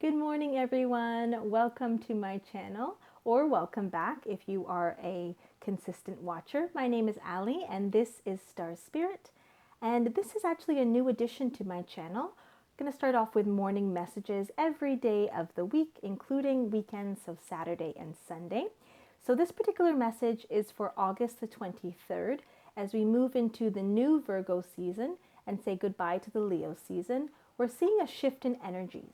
Good morning, everyone. Welcome to my channel, or welcome back if you are a consistent watcher. My name is Ali, and this is Star.Spirit. And this is actually a new addition to my channel. I'm going to start off with morning messages every day of the week, including weekends, so Saturday and Sunday. So this particular message is for August the 23rd, as we move into the new Virgo season and say goodbye to the Leo season. We're seeing a shift in energies.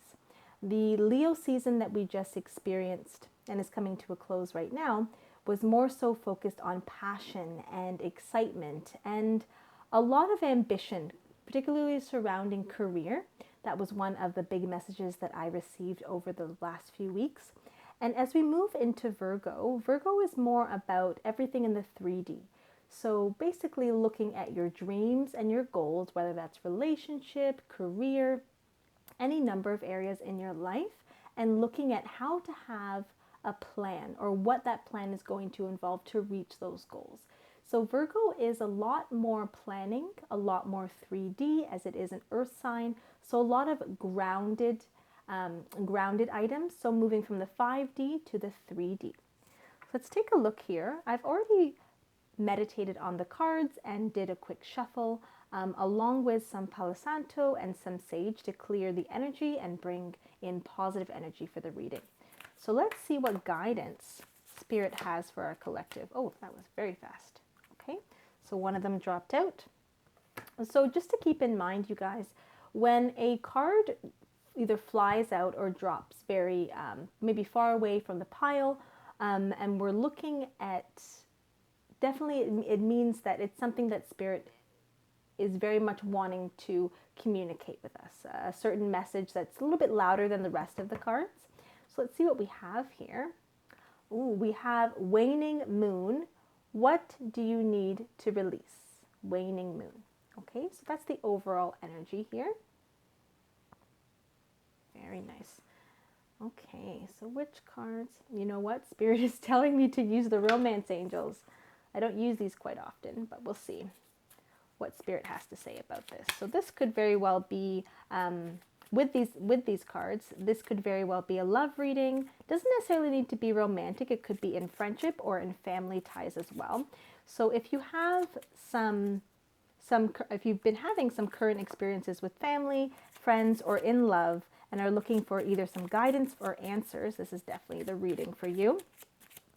The Leo season that we just experienced and is coming to a close right now was more so focused on passion and excitement and a lot of ambition, particularly surrounding career. That was one of the big messages that I received over the last few weeks. And as we move into Virgo, Virgo is more about everything in the 3D. So basically looking at your dreams and your goals, whether that's relationship, career, any number of areas in your life, and looking at how to have a plan or what that plan is going to involve to reach those goals. So Virgo is a lot more planning, a lot more 3D as it is an earth sign. So a lot of grounded items. So moving from the 5D to the 3D. Let's take a look here. I've already meditated on the cards and did a quick shuffle along with some Palo Santo and some sage to clear the energy and bring in positive energy for the reading. So let's see what guidance Spirit has for our collective. Oh, that was very fast. Okay, so one of them dropped out. So just to keep in mind, you guys, when a card either flies out or drops very maybe far away from the pile, and we're looking at, definitely it means that it's something that Spirit is very much wanting to communicate with us, a certain message that's a little bit louder than the rest of the cards. So let's see what we have here. Ooh, we have waning moon. What do you need to release? Waning moon. Okay, so that's the overall energy here. Very nice. Okay, so which cards? You know what? Spirit is telling me to use the romance angels. I don't use these quite often, but we'll see what Spirit has to say about this. So this could very well be, with these cards, this could very well be a love reading. Doesn't necessarily need to be romantic. It could be in friendship or in family ties as well. So if you have if you've been having some current experiences with family, friends, or in love, and are looking for either some guidance or answers, this is definitely the reading for you.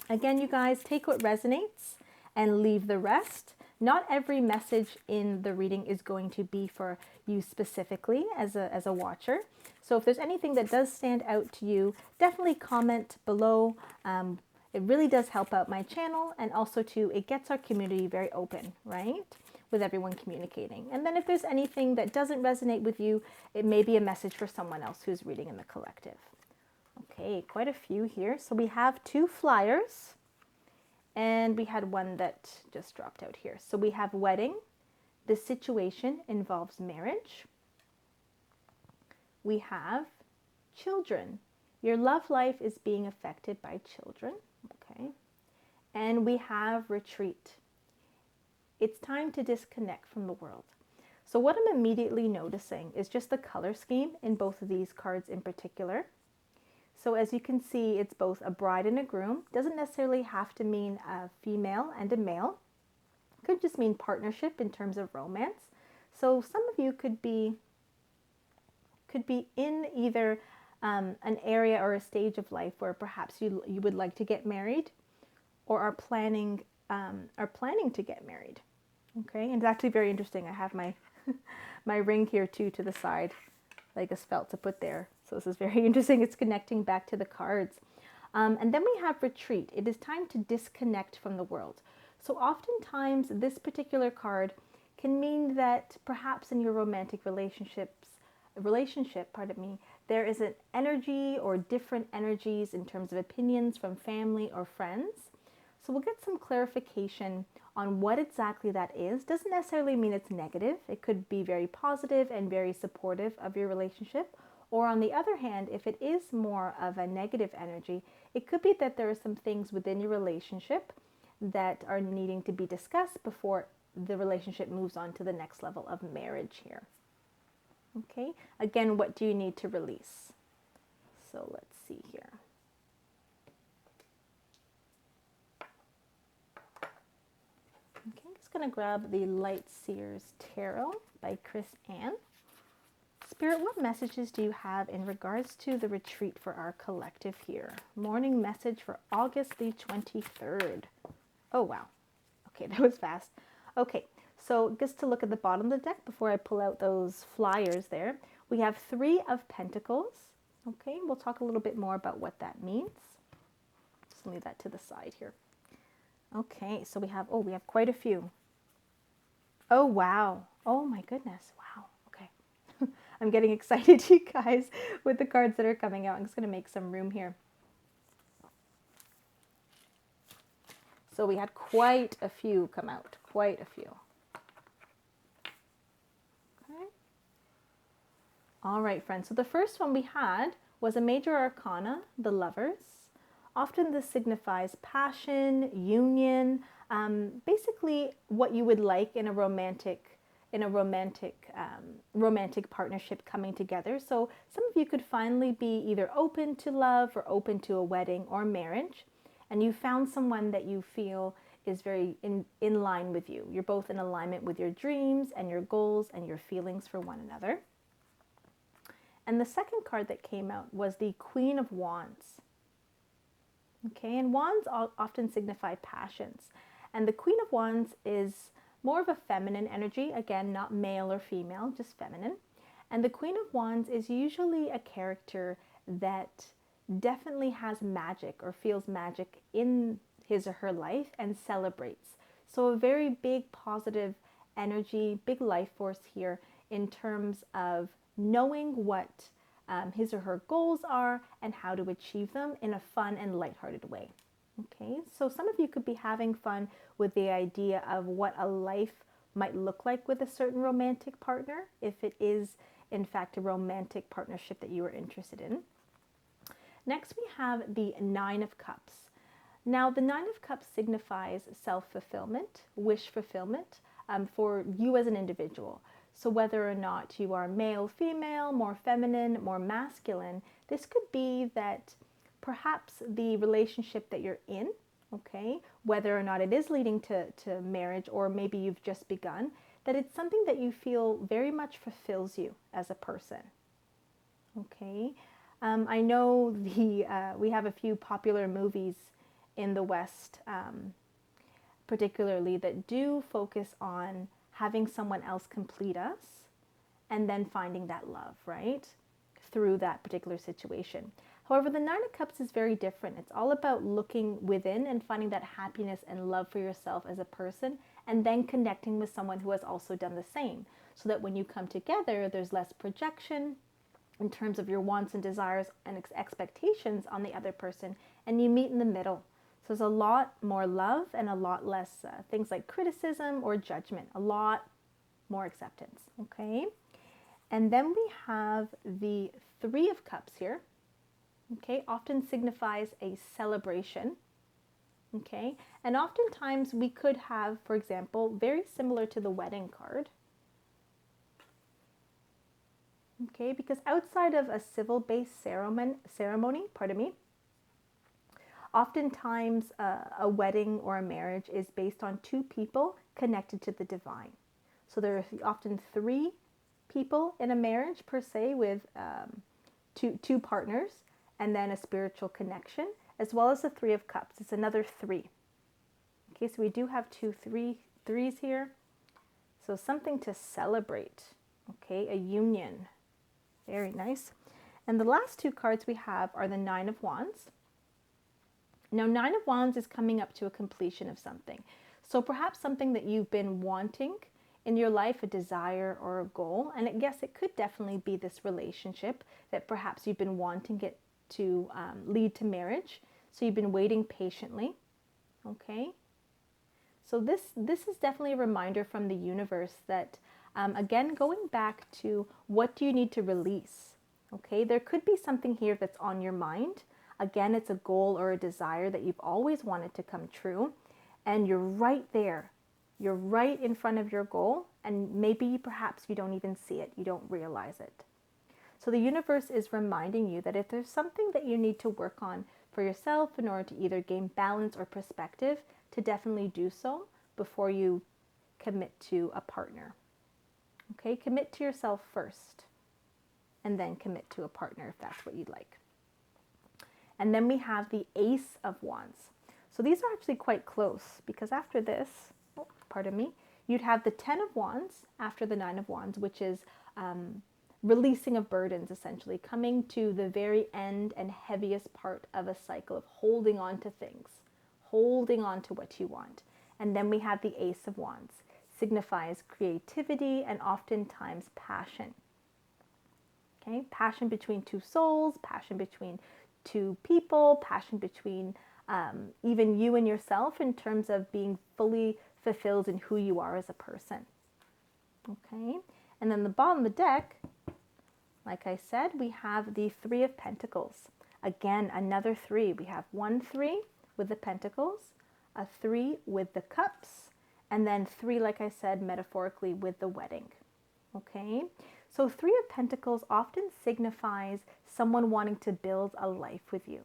Again, you guys, take what resonates and leave the rest. Not every message in the reading is going to be for you specifically as a watcher. So if there's anything that does stand out to you, definitely comment below. It really does help out my channel, and also too, it gets our community very open, right? With everyone communicating. And then if there's anything that doesn't resonate with you, it may be a message for someone else who's reading in the collective. Okay, quite a few here. So we have 2 flyers. And we had one that just dropped out here. So we have wedding. This situation involves marriage. We have children. Your love life is being affected by children. Okay. And we have retreat. It's time to disconnect from the world. So what I'm immediately noticing is just the color scheme in both of these cards in particular. So as you can see, it's both a bride and a groom. Doesn't necessarily have to mean a female and a male. Could just mean partnership in terms of romance. So some of you could be in either an area or a stage of life where perhaps you would like to get married, or are planning to get married. Okay, and it's actually very interesting. I have my my ring here too to the side, like a felt to put there. So this is very interesting. It's connecting back to the cards. And then we have retreat. It is time to disconnect from the world. So oftentimes this particular card can mean that perhaps in your romantic relationship, there is an energy or different energies in terms of opinions from family or friends. So we'll get some clarification on what exactly that is. Doesn't necessarily mean it's negative. It could be very positive and very supportive of your relationship. Or on the other hand, if it is more of a negative energy, it could be that there are some things within your relationship that are needing to be discussed before the relationship moves on to the next level of marriage here. Okay, again, what do you need to release? So let's see here. Okay, I'm just going to grab the Light Seers Tarot by Chris Ann. Spirit, what messages do you have in regards to the retreat for our collective here? Morning message for August the 23rd. Oh, wow. Okay, that was fast. Okay, so just to look at the bottom of the deck before I pull out those flyers there, we have 3 of Pentacles. Okay, we'll talk a little bit more about what that means. Just leave that to the side here. Okay, so we have quite a few. Oh, wow. Oh, my goodness. Wow. Okay. I'm getting excited, you guys, with the cards that are coming out. I'm just going to make some room here. So we had quite a few come out. Quite a few. Okay. All right, friends. So the first one we had was a major arcana, the Lovers. Often this signifies passion, union, basically what you would like in a romantic partnership coming together. So some of you could finally be either open to love or open to a wedding or marriage, and you found someone that you feel is very in line with you. You're both in alignment with your dreams and your goals and your feelings for one another. And the second card that came out was the Queen of Wands. Okay, and wands often signify passions. And the Queen of Wands is more of a feminine energy, again, not male or female, just feminine. And the Queen of Wands is usually a character that definitely has magic or feels magic in his or her life and celebrates. So a very big positive energy, big life force here in terms of knowing what his or her goals are and how to achieve them in a fun and lighthearted way. Okay, so some of you could be having fun with the idea of what a life might look like with a certain romantic partner, if it is in fact a romantic partnership that you are interested in. Next we have the Nine of Cups. Now the Nine of Cups signifies self-fulfillment, wish fulfillment for you as an individual. So whether or not you are male, female, more feminine, more masculine, this could be that perhaps the relationship that you're in, okay, whether or not it is leading to marriage or maybe you've just begun, that it's something that you feel very much fulfills you as a person, okay. I know we have a few popular movies in the West, particularly that do focus on having someone else complete us and then finding that love, right, through that particular situation. However, the Nine of Cups is very different. It's all about looking within and finding that happiness and love for yourself as a person, and then connecting with someone who has also done the same, so that when you come together, there's less projection in terms of your wants and desires and expectations on the other person, and you meet in the middle. So there's a lot more love and a lot less things like criticism or judgment, a lot more acceptance, okay? And then we have the Three of Cups here, okay? Often signifies a celebration, okay? And oftentimes we could have, for example, very similar to the wedding card, okay? Because outside of a civil-based ceremony, oftentimes a wedding or a marriage is based on two people connected to the divine. So there are often three people in a marriage per se with two partners, and then a spiritual connection, as well as the Three of Cups. It's another three. Okay, so we do have threes here. So something to celebrate, okay, a union. Very nice. And the last two cards we have are the Nine of Wands. Now, Nine of Wands is coming up to a completion of something. So perhaps something that you've been wanting in your life, a desire or a goal. And yes, it could definitely be this relationship that perhaps you've been wanting it to lead to marriage. So you've been waiting patiently, okay? So this is definitely a reminder from the universe that, again, going back to what do you need to release, okay? There could be something here that's on your mind. Again, it's a goal or a desire that you've always wanted to come true, and you're right there. You're right in front of your goal, and maybe perhaps you don't even see it. You don't realize it. So So the universe is reminding you that if there's something that you need to work on for yourself in order to either gain balance or perspective, to definitely do so before you commit to a partner. Okay, commit to yourself first and then commit to a partner if that's what you'd like. And then we have the Ace of Wands. So these are actually quite close because after this, pardon me, you'd have the 10 of Wands after the 9 of Wands, which is releasing of burdens, essentially, coming to the very end and heaviest part of a cycle of holding on to things, holding on to what you want. And then we have the Ace of Wands, signifies creativity and oftentimes passion. Okay, passion between two souls, passion between two people, passion between even you and yourself in terms of being fully fulfilled in who you are as a person. Okay, and then the bottom of the deck, like I said, we have the Three of Pentacles. Again, another 3. We have 1 3 with the Pentacles, a 3 with the Cups, and then 3, like I said, metaphorically with the wedding. Okay, so 3 of Pentacles often signifies someone wanting to build a life with you.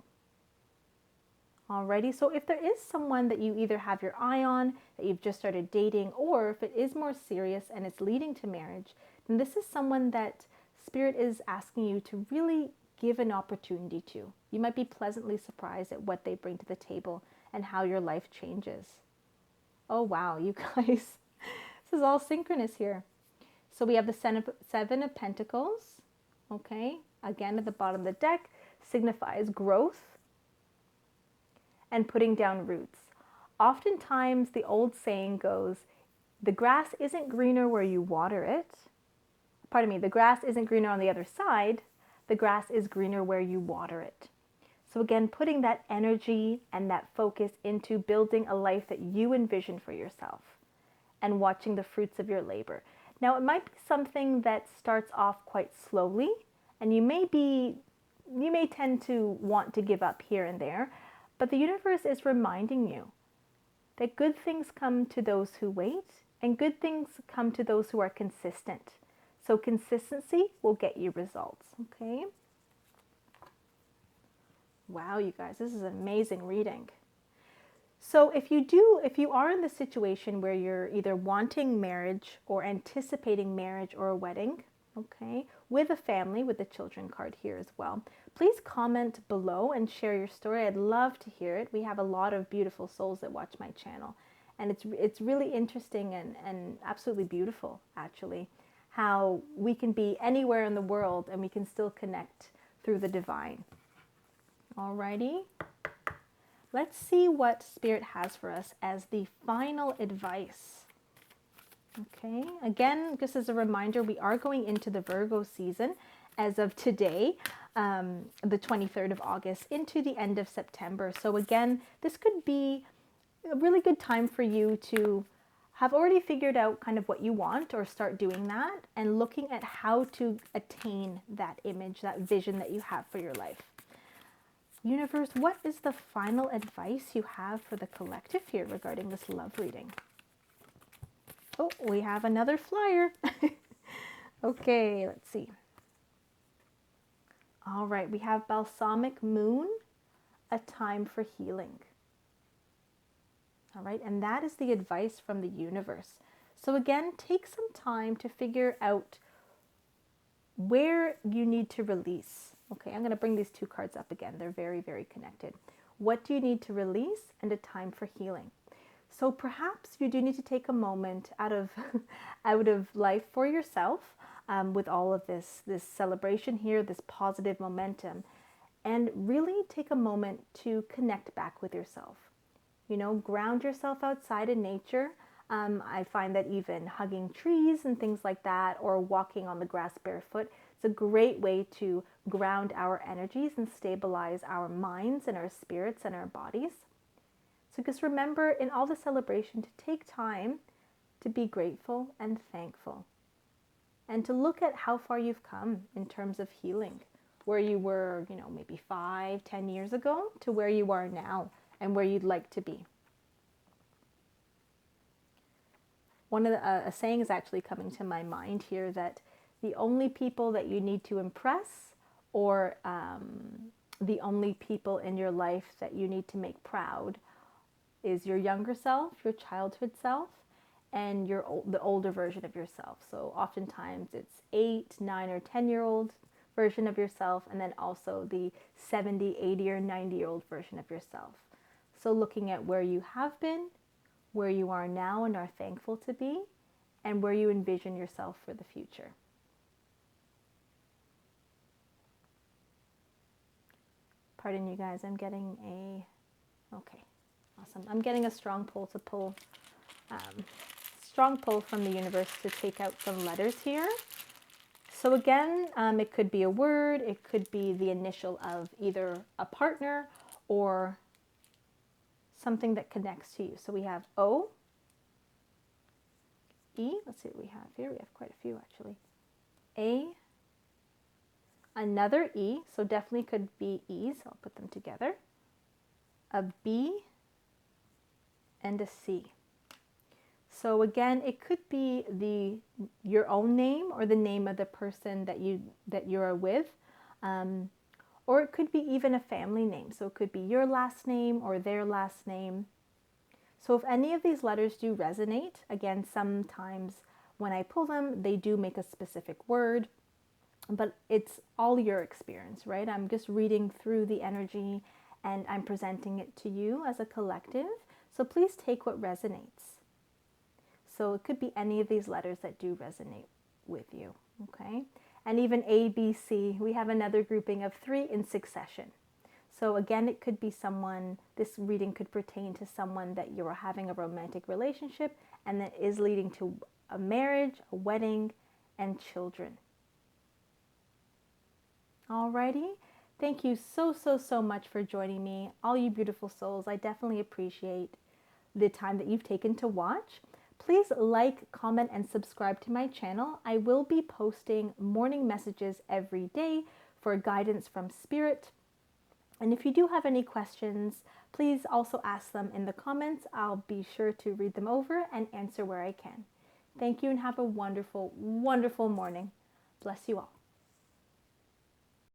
Alrighty, so if there is someone that you either have your eye on, that you've just started dating, or if it is more serious and it's leading to marriage, then this is someone that Spirit is asking you to really give an opportunity to. You might be pleasantly surprised at what they bring to the table and how your life changes. Oh wow, you guys, this is all synchronous here. So we have the 7 of Pentacles, okay? Again, at the bottom of the deck, signifies growth and putting down roots. Oftentimes, the old saying goes, the grass isn't greener where you water it. Pardon me, the grass isn't greener on the other side. The grass is greener where you water it. So again, putting that energy and that focus into building a life that you envision for yourself and watching the fruits of your labor. Now, it might be something that starts off quite slowly, and you may tend to want to give up here and there, but the universe is reminding you that good things come to those who wait, and good things come to those who are consistent. So consistency will get you results, okay? Wow, you guys, this is an amazing reading. So if you are in the situation where you're either wanting marriage or anticipating marriage or a wedding, okay, with a family, with the children card here as well, please comment below and share your story. I'd love to hear it. We have a lot of beautiful souls that watch my channel, and it's really interesting and absolutely beautiful, actually, how we can be anywhere in the world and we can still connect through the divine. Alrighty. Let's see what Spirit has for us as the final advice. Okay, again, just as a reminder, we are going into the Virgo season as of today, the 23rd of August, into the end of September. So again, this could be a really good time for you to have already figured out kind of what you want, or start doing that and looking at how to attain that image, that vision that you have for your life. Universe, what is the final advice you have for the collective here regarding this love reading? Oh, we have another flyer. Okay, let's see. All right, we have Balsamic Moon, a time for healing. All right, and that is the advice from the universe. So again, take some time to figure out where you need to release. Okay, I'm going to bring these two cards up again. They're very, very connected. What do you need to release, and a time for healing? So perhaps you do need to take a moment out of life for yourself, with all of this celebration here, this positive momentum, and really take a moment to connect back with yourself. You know, ground yourself outside in nature. I find that even hugging trees and things like that, or walking on the grass barefoot, it's a great way to ground our energies and stabilize our minds and our spirits and our bodies. So just remember in all the celebration to take time to be grateful and thankful, and to look at how far you've come in terms of healing, where you were, you know, maybe 5-10 years ago to where you are now and where you'd like to be. One of a saying is actually coming to my mind here, that The only people that you need to impress, or the only people in your life that you need to make proud, is your younger self, your childhood self, and the older version of yourself. So oftentimes it's 8, 9, or 10-year-old version of yourself, and then also the 70, 80, or 90-year-old version of yourself. So looking at where you have been, where you are now and are thankful to be, and where you envision yourself for the future. Pardon you guys, I'm getting okay, awesome. I'm getting a strong pull from the universe to take out some letters here. So again, it could be a word, it could be the initial of either a partner or something that connects to you. So we have O, E, let's see what we have here. We have quite a few actually. A, another E, so definitely could be E's. I'll put them together. A B and a C. So again, it could be your own name or the name of the person that you're with, or it could be even a family name. So it could be your last name or their last name. So if any of these letters do resonate, again, sometimes when I pull them, they do make a specific word, but it's all your experience, right? I'm just reading through the energy and I'm presenting it to you as a collective. So please take what resonates. So it could be any of these letters that do resonate with you, okay? And even A, B, C, we have another grouping of 3 in succession. So again, it could be someone, this reading could pertain to someone that you're having a romantic relationship and that is leading to a marriage, a wedding, and children. Alrighty, thank you so much for joining me. All you beautiful souls, I definitely appreciate the time that you've taken to watch. Please like, comment, and subscribe to my channel. I will be posting morning messages every day for guidance from Spirit. And if you do have any questions, please also ask them in the comments. I'll be sure to read them over and answer where I can. Thank you and have a wonderful, wonderful morning. Bless you all.